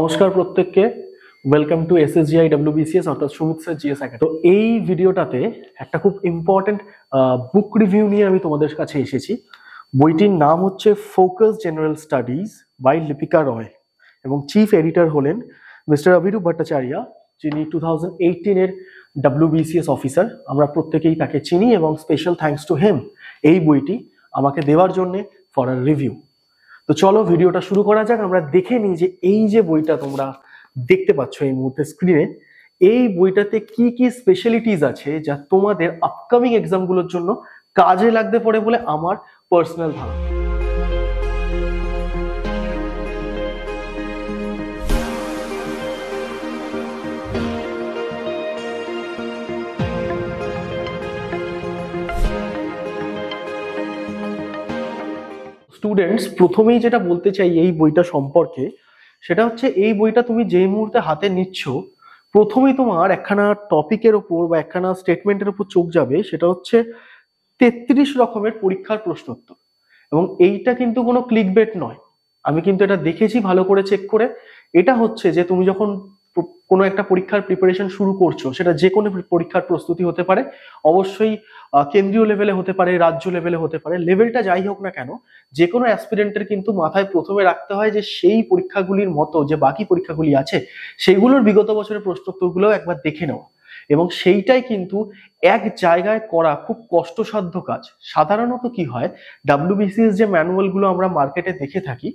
নমস্কার প্রত্যেককে, welcome to এসএসজিআই WBCS অর্থাৎ সুমিত স্যার জিএস একাডেমি। তো এই ভিডিওটাতে একটা খুব ইম্পর্টেন্ট বুক রিভিউ নিয়ে আমি তোমাদের কাছে এসেছি। বইটির নাম হচ্ছে focus general studies by Lipika Roy এবং চিফ এডিটর হলেন মিস্টার অভিরূপ ভট্টাচার্য, যিনি 2018-এর ডব্লিউবিসিএস অফিসার। আমরা প্রত্যেকেই তাকে চিনি এবং স্পেশাল থ্যাঙ্কস টু হেম এই বইটি আমাকে দেওয়ার জন্য ফর আ রিভিউ। তো চলো ভিডিওটা শুরু করা যাক। আমরা দেখে নিই যে এই যে বইটা তোমরা দেখতে পাচ্ছ এই মুহূর্তে স্ক্রিনে, এই বইটাতে কি কি স্পেশালিটিস আছে যা তোমাদের আপকামিং এক্সামগুলোর জন্য কাজে লাগতে পারে বলে আমার পার্সোনাল ধারণা। স্টুডেন্টস, প্রথমেই যেটা বলতে চাই এই বইটা সম্পর্কে, সেটা হচ্ছে এই বইটা তুমি যেই মুহূর্তে হাতে নিচ্ছ, প্রথমেই তোমার একখানা টপিকের ওপর বা একখানা স্টেটমেন্টের ওপর চোখ যাবে, সেটা হচ্ছে 33 রকমের পরীক্ষার প্রশ্নোত্তর। এবং এইটা কিন্তু কোনো ক্লিকবেট নয়, আমি কিন্তু এটা দেখেছি ভালো করে চেক করে। এটা হচ্ছে যে তুমি যখন কোনো একটা পরীক্ষার প্রিপারেশন শুরু করছো, সেটা যে কোনো পরীক্ষার প্রস্তুতি হতে পারে, অবশ্যই কেন্দ্রীয় লেভেলে হতে পারে, রাজ্য লেভেলে হতে পারে, লেভেলটা যাই হোক না কেন, যে কোনো অ্যাসপিরেন্টের কিন্তু মাথায় প্রথমে রাখতে হয় যে সেই পরীক্ষাগুলির মতো যে বাকি পরীক্ষাগুলি আছে সেগুলোর বিগত বছরের প্রশ্নোত্তরগুলোও একবার দেখে নেওয়া। এবং সেইটাই কিন্তু এক জায়গায় করা খুব কষ্টসাধ্য কাজ। সাধারণত কি হয়, ডাব্লিউবিসিএস যে ম্যানুয়ালগুলো আমরা মার্কেটে দেখে থাকি,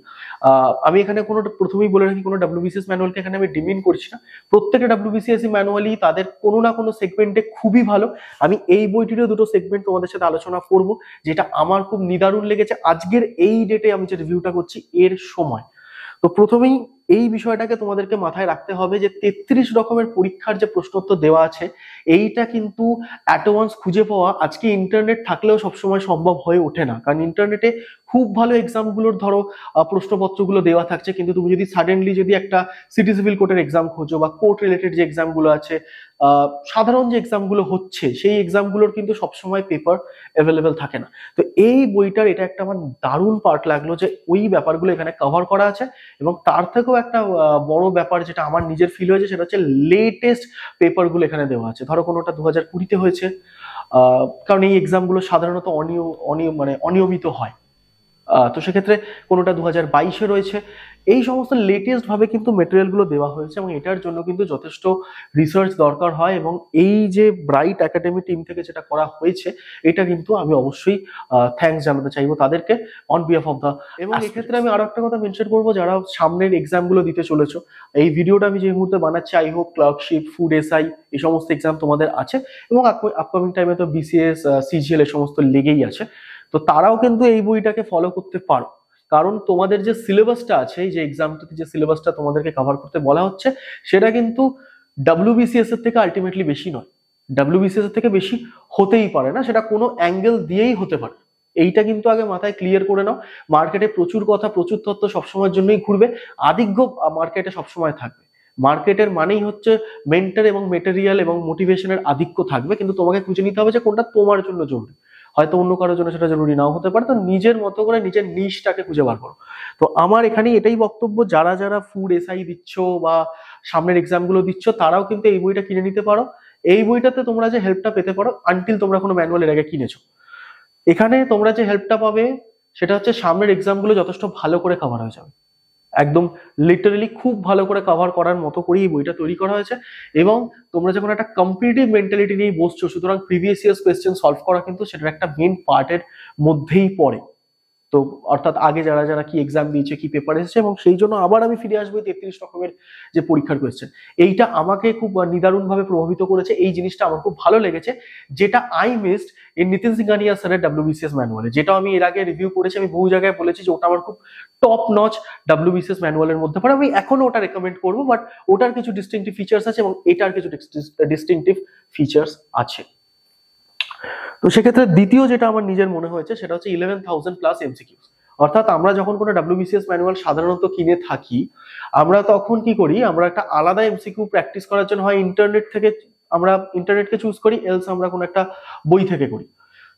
আমি এখানে কোনো প্রথমেই বলে রাখি, কোনো ডাব্লিউবিসিএস ম্যানুয়ালকে এখানে আমি ডিমিন করছি না। প্রত্যেকটা ডাব্লিউবিসিএস ম্যানুয়ালই তাদের কোনো না কোনো সেগমেন্টে খুবই ভালো। আমি এই বইটিরও দুটো সেগমেন্ট তোমাদের সাথে আলোচনা করব, যেটা আমার খুব নিদারুণ লেগেছে আজকের এই ডেটে আমি যে রিভিউটা করছি এর সময়। তো প্রথমেই এই বিষয়টাকে তোমাদেরকে মাথায় রাখতে হবে যে 33 রকমের পরীক্ষার যে প্রশ্নোত্তর দেওয়া আছে, এইটা কিন্তু অ্যাট ওয়ান্স খুঁজে পাওয়া আজকে ইন্টারনেট থাকলেও সবসময় সম্ভব হয়ে ওঠে না। কারণ ইন্টারনেটে খুব ভালো এক্সামগুলোর ধরো প্রশ্নপত্রগুলো দেওয়া থাকছে, কিন্তু তুমি যদি সাডেনলি যদি একটা সিটি সিভিল কোর্টের এক্সাম খোঁজো বা কোর্ট রিলেটেড যে এক্সামগুলো আছে, সাধারণ যে এক্সামগুলো হচ্ছে, সেই এক্সামগুলোর কিন্তু সবসময় পেপার অ্যাভেলেবেল থাকে না। তো এই বইটার এটা একটা আমার দারুণ পার্ট লাগলো যে ওই ব্যাপারগুলো এখানে কভার করা আছে। এবং তার থেকেও একটা বড় ব্যাপার যেটা আমার নিজের ফিল হয়েছে, সেটা হচ্ছে লেটেস্ট পেপারগুলো এখানে দেওয়া আছে। ধরো কোনোটা 2020-তে হয়েছে, কারণ এই এক্সামগুলো সাধারণত অনিয়মিত হয়। তো সেক্ষেত্রে কোনোটা 2022-এ রয়েছে। এই সমস্ত লেটেস্ট ভাবে কিন্তু মেটেরিয়ালগুলো দেওয়া হয়েছে এবং এটার জন্য কিন্তু যথেষ্ট রিসার্চ দরকার হয়। এবং এই যে ব্রাইট একাডেমি টিম থেকে যেটা করা হয়েছে, এটা কিন্তু আমি অবশ্যই থ্যাঙ্কস জানাতে চাইবো তাদেরকে অন বিহাফ অফ দ্য। এবং এক্ষেত্রে আমি আরো একটা কথা মেনশন করবো, যারা সামনের এক্সামগুলো দিতে চলেছো, এই ভিডিওটা আমি যে মুহূর্তে বানাচ্ছি, I hope clerkship, food SI এই সমস্ত এক্সাম তোমাদের আছে এবং আপকামিং টাইমে তো বিসিএস, সিজিএল এই সমস্ত লেগেই আছে। তো তারাও কিন্তু এই বইটাকে ফলো করতে পারো, কারণ তোমাদের যে সিলেবাসটা আছে, এই যে এক্সামটাতে যে সিলেবাসটা তোমাদেরকে কভার করতে বলা হচ্ছে, সেটা কিন্তু ডাব্লিউবিসিএস এর থেকে আলটিমেটলি বেশি নয়। ডাব্লিউবিসিএস এর থেকে বেশি হতেই পারে না, সেটা কোনো অ্যাঙ্গেল দিয়েই হতে পারে। এইটা কিন্তু আগে মাথায় ক্লিয়ার করে নাও। মার্কেটে প্রচুর কথা, প্রচুর তথ্য সবসময়ের জন্যই ঘুরবে, আধিক্য মার্কেটে সবসময় থাকবে। মার্কেটের মানেই হচ্ছে মেন্টর এবং মেটেরিয়াল এবং মোটিভেশনের আধিক্য থাকবে, কিন্তু তোমাকে খুঁজে নিতে হবে যে কোনটা তোমার জন্য জরুরি। হয়তো অন্য কারোর জন্য সেটা জরুরি নাও হতে পারে। তো নিজের মতো করে নিজের নিশটাকে খুঁজে বার করো। তো আমার এখানে এটাই বক্তব্য, যারা যারা ফুড এসআই দিচ্ছ বা সামনের এক্সাম গুলো দিচ্ছ, তারাও কিন্তু এই বইটা কিনে নিতে পারো। এই বইটাতে তোমরা যে হেল্পটা পেতে পারো, আনটিল তোমরা কোনো ম্যানুয়াল এর আগে কিনেছো, এখানে তোমরা যে হেল্পটা পাবে সেটা হচ্ছে সামনের এক্সাম গুলো যথেষ্ট ভালো করে কভার হয়ে যাবে। একদম লিটারালি খুব ভালো করে কভার করার মতো করেই এই বইটা তৈরি করা হয়েছে। এবং তোমরা যখন একটা কম্পিটিটিভ মেন্টালিটি নিয়ে বসছো, সুতরাং প্রিভিয়াস ইয়ার্স কোয়েশ্চেন সলভ করা কিন্তু সেটার একটা মেন পার্টের মধ্যেই পড়ে। তো অর্থাৎ আগে যারা যারা কি এক্সাম দিয়েছে, কি পেপার এসেছে, এবং সেই জন্য আবার আমি ফিরে আসবো 33 রকমের যে পরীক্ষার কোয়েশ্চেন। এইটা আমাকে খুব নিদারুণভাবে প্রভাবিত করেছে। এই জিনিসটা আমার খুব ভালো লেগেছে, যেটা আই মিসড এই নিতিন সিংহানিয়া স্যারের ডাব্লিউবিসিএস ম্যানুয়ালে, যেটা আমি এর আগে রিভিউ করেছি। আমি বহু জায়গায় বলেছি যে ওটা আমার খুব টপ নচ ডাব্লিউবিসিএস ম্যানুয়ালের মধ্যে পড়ে। আমি এখনো ওটা রেকমেন্ড করবো, বাট ওটার কিছু ডিস্টিংটিভ ফিচার্স আছে এবং এটার কিছু ডিস্টিংটিভ ফিচার্স আছে। তো সেক্ষেত্রে দ্বিতীয় যেটা আমার নিজের মনে হয়েছে, সেটা হচ্ছে 11,000+ এমসিকিউস। অর্থাৎ আমরা যখন কোনো ডাব্লিউবিসিএস ম্যানুয়াল সাধারণত কিনে থাকি, আমরা তখন কি করি, আমরা একটা আলাদা এমসিকিউ প্র্যাকটিস করার জন্য হয় ইন্টারনেটকে চুজ করি, এলস আমরা কোনো একটা বই থেকে করি।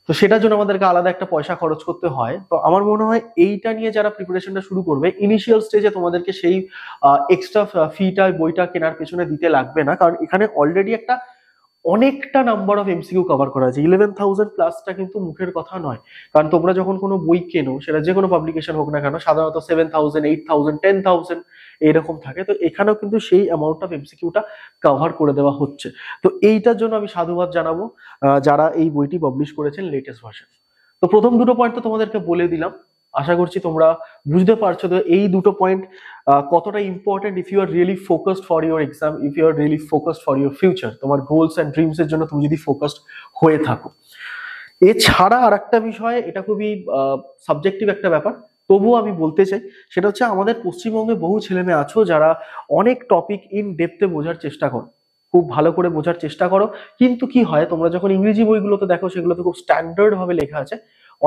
তো তো সেটার জন্য আমাদেরকে আলাদা একটা পয়সা খরচ করতে হয়। তো আমার মনে হয় এইটা নিয়ে যারা প্রিপারেশনটা শুরু করবে ইনিশিয়াল স্টেজে তোমাদেরকে সেই এক্সট্রা ফিটা বইটা কেনার পেছনে দিতে লাগবে না, কারণ এখানে অলরেডি একটা অনেকটা নাম্বার অফ এমসিকিউ কভার করা আছে। 11,000 প্লাসটা কিন্তু মুখের কথা নয়, কারণ তোমরা যখন কোনো বই কেনো, সেটা যে কোনো পাবলিকেশন হোক না কেন, সাধারণত 7,000, 8,000, 10,000 এরকম থাকে। তো এখানেও কিন্তু সেই অ্যামাউন্ট অফ এমসিকিউটা কভার করে দেওয়া হচ্ছে। তো এইটার জন্য আমি সাধুবাদ জানাবো যারা এই বইটি পাবলিশ করেছেন লেটেস্ট ভার্সন। তো প্রথম দুটো পয়েন্ট তো তোমাদেরকে বলে দিলাম, আশা করছি তোমরা বুঝতে পারছো তো এই দুটো পয়েন্ট কতটা important if you are really focused for your exam, if you are really focused for your future, তোমার গোলস অ্যান্ড ড্রিমস এর জন্য তুমি যদি ফোকাসড হয়ে থাকো। এছাড়া আর একটা বিষয়, এটা খুবই সাবজেক্টিভ একটা ব্যাপার, তবুও আমি বলতে চাই, সেটা হচ্ছে আমাদের পশ্চিমবঙ্গে বহু ছেলেমেয়ে আছো যারা অনেক টপিক ইন ডেপথে বোঝার চেষ্টা করো, খুব ভালো করে বোঝার চেষ্টা করো, কিন্তু কি হয় তোমরা যখন ইংরেজি বইগুলোতে দেখো সেগুলোতে খুব স্ট্যান্ডার্ড ভাবে লেখা আছে,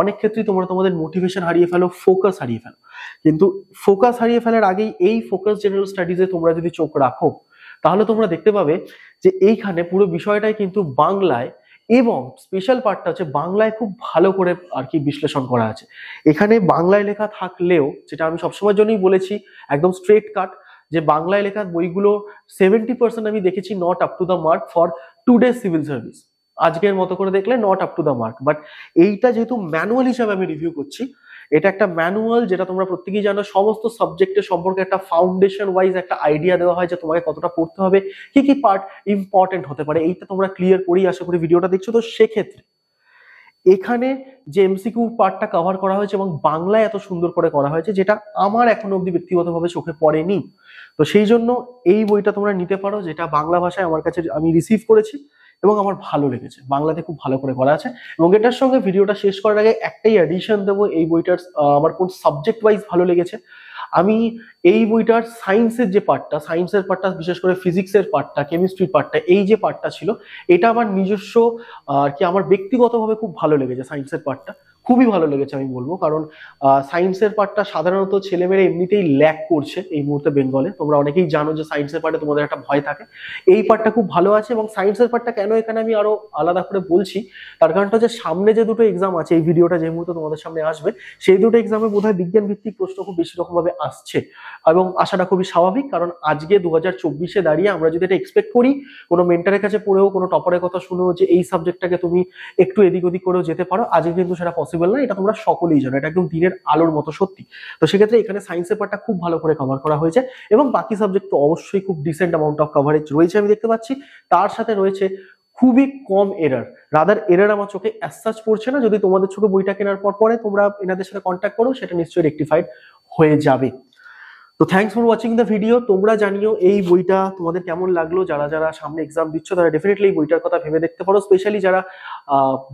অনেক ক্ষেত্রেই তোমরা তোমাদের মোটিভেশন হারিয়ে ফেলো, ফোকাস হারিয়ে ফেলো। কিন্তু ফোকাস হারিয়ে ফেলার আগেই এই ফোকাস জেনারেল স্টাডিজে তোমরা যদি চোখ রাখো, তাহলে তোমরা দেখতে পাবে যে এইখানে পুরো বিষয়টাই কিন্তু বাংলায়, এবং স্পেশাল পার্টটা হচ্ছে বাংলায় খুব ভালো করে আর কি বিশ্লেষণ করা আছে। এখানে বাংলায় লেখা থাকলেও, যেটা আমি সবসময়ের জন্যই বলেছি একদম স্ট্রেট কাট, যে বাংলায় লেখা বইগুলো 70% আমি দেখেছি not up to the mark for today civil service. আজকের মতো করে দেখলে not up to the mark, but এইটা যেহেতু ম্যানুয়াল হিসাবে আমি রিভিউ করছি, এটা একটা ম্যানুয়াল, যেটা তোমরা প্রত্যেকেই জানো, সমস্ত সাবজেক্টের সম্পর্কে একটা ফাউন্ডেশন ওয়াইজ একটা আইডিয়া দেওয়া হয় যে তোমাকে কতটা পড়তে হবে, কি কি পার্ট ইম্পর্টেন্ট হতে পারে, এইটা তোমরা ক্লিয়ার করেই আশা করি ভিডিওটা দেখছো। তো সেক্ষেত্রে এখানে যে এমসিকিউ পার্টটা কভার করা হয়েছে এবং বাংলায় এত সুন্দর করে করা হয়েছে, যেটা আমার এখনো অব্দি ব্যক্তিগতভাবে চোখে পড়েনি। তো সেই জন্য এই বইটা তোমরা নিতে পারো, যেটা বাংলা ভাষায় আমার কাছে আমি রিসিভ করেছি এবং আমার ভালো লেগেছে, বাংলাতে খুব ভালো করে করা আছে। এবং এটার সঙ্গে ভিডিওটা শেষ করার আগে একটাই অ্যাডিশন দেবো, এই বইটার আমার কোন সাবজেক্ট ওয়াইজ ভালো লেগেছে। আমি এই বইটার সায়েন্সের পার্টটা বিশেষ করে ফিজিক্সের পার্টটা, কেমিস্ট্রির পার্টটা, এই যে পার্টটা ছিল, এটা আমার নিজস্ব আর কি আমার ব্যক্তিগতভাবে খুব ভালো লেগেছে। সায়েন্সের পার্টটা খুবই ভালো লেগেছে আমি বলবো, কারণ সায়েন্সের পার্টটা সাধারণত ছেলেমেয়েরা এমনিতেই ল্যাক করছে এই মুহূর্তে বেঙ্গলে। তোমরা অনেকেই জানো যে সায়েন্সের পার্টে তোমাদের একটা ভয় থাকে, এই পার্টটা খুব ভালো আছে। এবং সায়েন্সের পার্টটা কেন এখানে আমি আরো আলাদা করে বলছি, তার কারণটা হচ্ছে সামনে যে দুটো এক্সাম আছে, এই ভিডিওটা যে মুহূর্তে তোমাদের সামনে আসবে, সেই দুটো এক্সামে বোধহয় বিজ্ঞান ভিত্তিক প্রশ্ন খুব বেশি রকম ভাবে আসছে, এবং আশাটা খুবই স্বাভাবিক, কারণ আজকে 2024-এ দাঁড়িয়ে আমরা যদি এটা এক্সপেক্ট করি, কোনো মেন্টারের কাছে পড়েও, কোনো টপারের কথা শুনেও যে এই সাবজেক্টটাকে তুমি একটু এদিক ওদিক করেও যেতে পারো, আজকে কিন্তু সেটা পসিবল না, এটা তোমরা সকলেই জানো, এটা একদম দিনের আলোর মতো সত্যি। তো সেক্ষেত্রে এখানে সায়েন্সের পার্টটা খুব ভালো করে কভার করা হয়েছে, এবং বাকি সাবজেক্ট তো অবশ্যই খুব ডিসেন্ট অ্যামাউন্ট অফ কভারেজ রয়েছে আমি দেখতে পাচ্ছি। তার সাথে রয়েছে খুবই কম এরার, রাদার এরার আমার চোখে অ্যাজ সাচ পড়ছে না। যদি তোমাদের চোখে বইটা কেনার পরে তোমরা এনাদের সাথে কন্ট্যাক্ট করো, সেটা নিশ্চয়ই রেকটিফাইড হয়ে যাবে। তো thanks for watching the video. তোমরা জানিও এই বইটা তোমাদের কেমন লাগলো, যারা যারা সামনে এক্সাম দিচ্ছ তারা ডেফিনেটলি এই বইটার কথা ভেবে দেখতে পারো, স্পেশালি যারা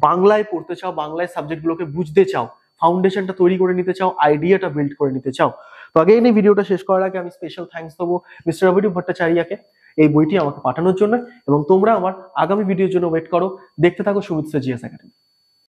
বাংলায় পড়তে চাও, বাংলায় সাবজেক্টগুলোকে বুঝতে চাও, ফাউন্ডেশনটা তৈরি করে নিতে চাও, আইডিয়াটা বিল্ড করে নিতে চাও। তো আগেই এই ভিডিওটা শেষ করার আগে আমি স্পেশাল থ্যাংকস দেবো মিস্টার অভিদীপ ভট্টাচার্যকে এই বইটি আমাকে পাঠানোর জন্য, এবং তোমরা আমার আগামী ভিডিওর জন্য ওয়েট করো, দেখতে থাকো সুমিত স্যার জিএস একাডেমি।